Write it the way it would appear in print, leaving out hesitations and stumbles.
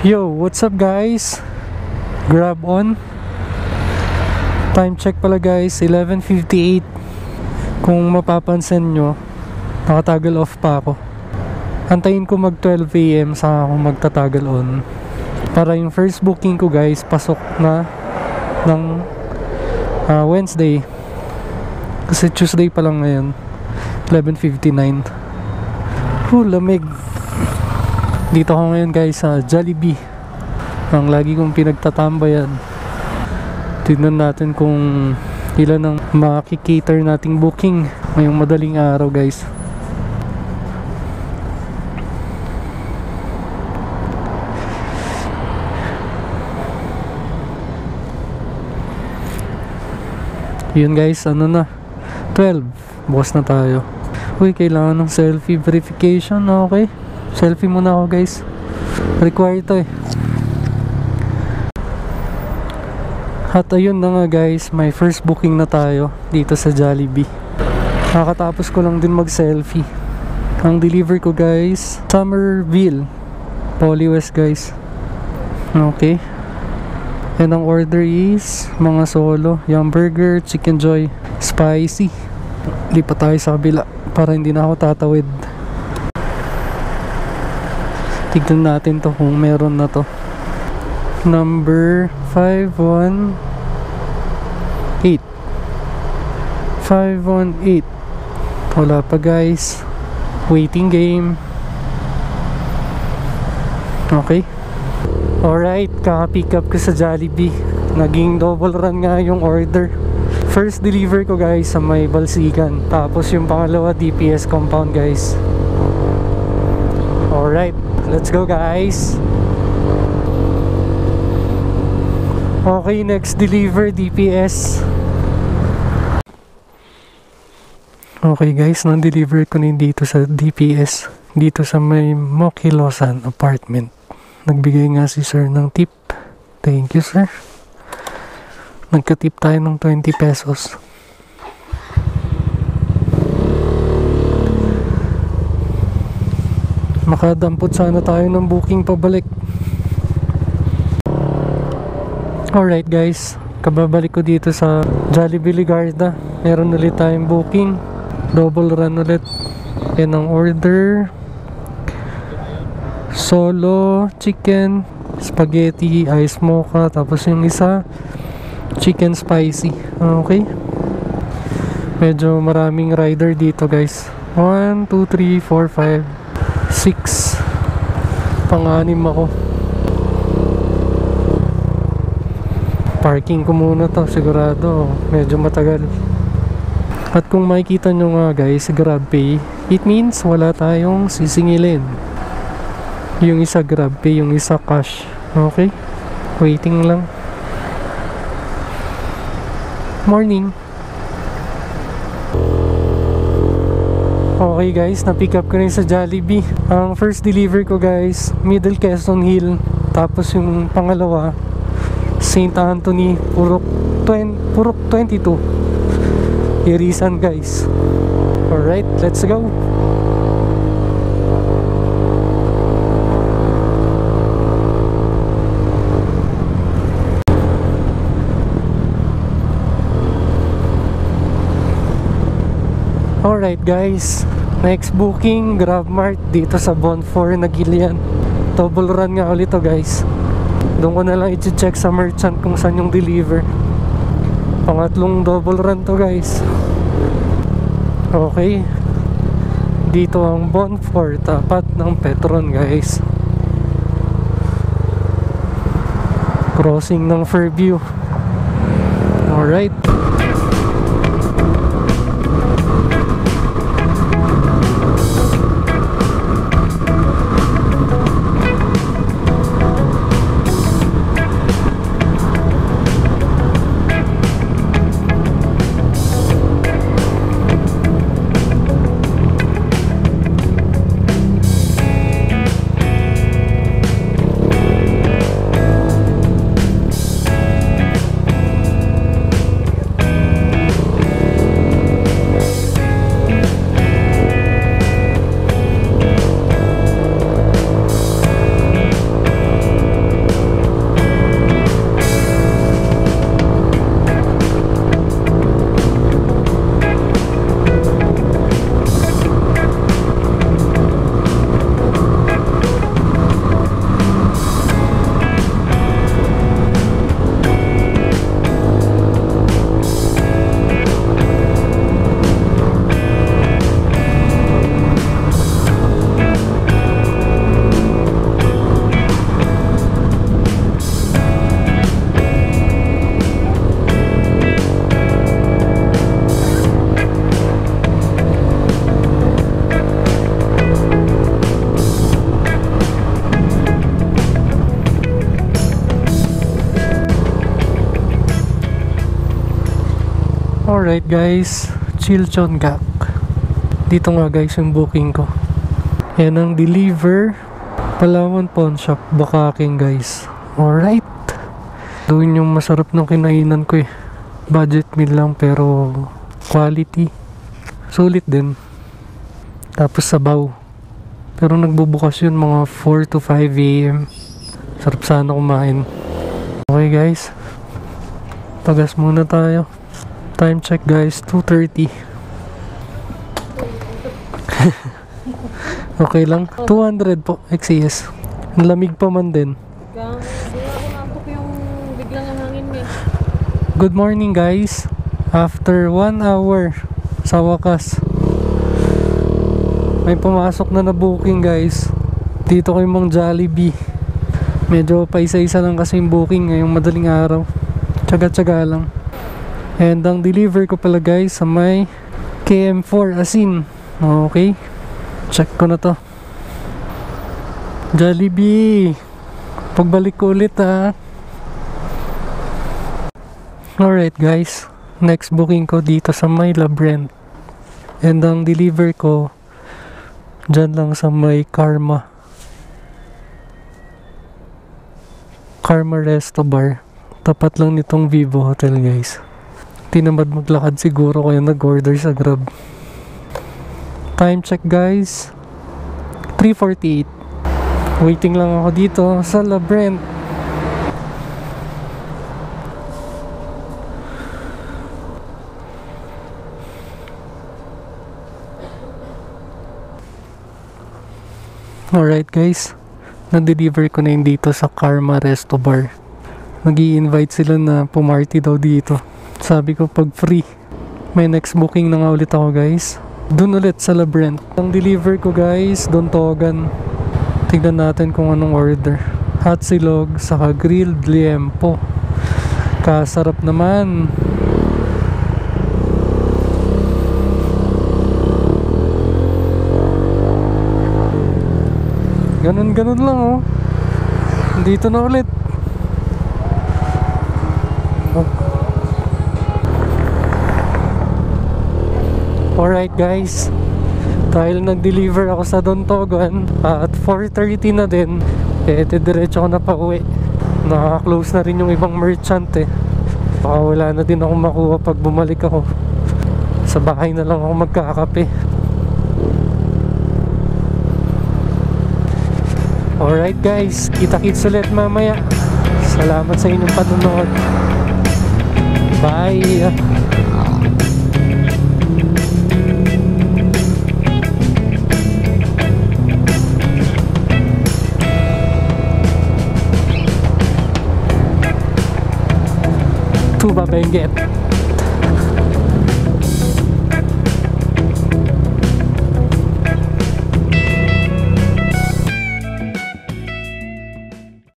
Yo, what's up guys? Grab on. Time check pala guys, 11:58. Kung mapapansin nyo, nakatagal off pa ako. Antayin ko mag 12 AM saka ako magtatagal on. Para yung first booking ko guys, pasok na ng Wednesday. Kasi Tuesday pa lang ngayon, 11:59. Lamig. Dito ako ngayon guys sa Jollibee, ang lagi kong pinagtatambayan. Tignan natin kung ilan ang makikater nating booking ngayong madaling araw guys. Yun guys, ano na, 12. Bukas na tayo. Uy, kailangan ng selfie verification. Okay, selfie muna ako guys. Required to eh. At ayun na nga guys, may first booking na tayo dito sa Jollibee. Nakatapos ko lang din mag selfie. Ang deliver ko guys, Somerville, Poly West guys. Okay. And ang order is mga solo, yung burger, chicken joy, spicy. Lipat tayo sa kabila para hindi na ako tatawid. Tignan natin to kung meron na to. Number 518. 518. Wala pa guys. Waiting game. Okay. Alright, kaka-pick up ko sa Jollibee. Naging double run nga yung order. First deliver ko guys sa may Balsikan. Tapos yung pangalawa DPS compound guys. Alright, let's go guys. Okay, next deliver DPS. Okay guys, nang-deliver ko na dito sa DPS. Dito sa may Mokilosan apartment. Nagbigay nga si sir ng tip. Thank you sir. Nagka-tip tayo ng 20 pesos. Makadampot sana tayo ng booking pabalik. Alright guys, kababalik ko dito sa Jollibee Ligarda. Meron ulit tayong booking. Double run ulit. Yan ang order. Solo chicken spaghetti ice mocha, tapos yung isa chicken spicy. Okay, medyo maraming rider dito guys. 1, 2, 3, 4, 5, 6. Pang-anim ako. Parking ko muna to, sigurado medyo matagal. At kung makikita nyo nga guys, GrabPay, it means wala tayong sisingilin. Yung isa GrabPay, yung isa cash. Okay, waiting lang. Morning. Okay guys, na-pick up ko na sa Jollibee. Ang first deliver ko guys, Middle Quezon Hill. Tapos yung pangalawa, St. Anthony, Purok 22. Irisan guys. Alright, let's go. Alright guys, next booking GrabMart dito sa Bonfor na Gilian. Double run nga ulit to guys. Doon ko na lang i-check sa merchant kung saan yung deliver. Pangatlong double run to guys. Okay, dito ang Bonfor, tapat ng Petron guys. Crossing ng Fairview. Alright. Alright guys, Chilchongak. Dito nga guys yung booking ko. Yan ang deliver. Palawan Pawn Shop, Bakaking guys. Alright. Doon yung masarap ng kinainan ko eh. Budget meal lang pero quality. Sulit din. Tapos sabaw. Pero nagbubukas yun mga 4 to 5 AM. Sarap sana kumain. Okay guys. Tagas muna tayo. Time check guys, 2:30. Okay lang. 200 po, XCS. Ang lamig pa man din. Good morning guys. After 1 hour sa wakas may pumasok na booking guys. Dito kay Mang Jollibee. Medyo paisa-isa lang kasi yung booking ngayong madaling araw. Tsaga-tsaga lang. And ang deliver ko pala guys sa may KM4 Asin. Okay. Check ko na to. Jollibee. Pagbalik ko ulit ha. Alright guys. Next booking ko dito sa may Labrent. And ang deliver ko dyan lang sa may Karma Resto Bar. Tapat lang nitong Vivo Hotel guys. Tinamad maglakad siguro kaya nag-order sa Grab. Time check guys, 3:48. Waiting lang ako dito sa Labrent. Alright guys, na-deliver ko na yun dito sa Karma Resto Bar. Nag-i-invite sila na pumarty daw dito. Sabi ko pag free. May next booking na nga ulit ako guys. Doon ulit sa Labrent. Ang deliver ko guys, Dontogan. Tignan natin kung anong order. Hot silog, saka grilled liempo. Kasarap naman. Ganun lang oh. Dito na ulit. Alright guys, dahil nag-deliver ako sa Dontogan at 4:30 na din, diretso ko na pa uwi. Naka-close na rin yung ibang merchant eh. Baka wala na din ako makuha pag bumalik ako. Sa bahay na lang ako magkakape. Alright guys, kita-kits ulit mamaya. Salamat sa inyong panonood. Bye! Tuba Benguet.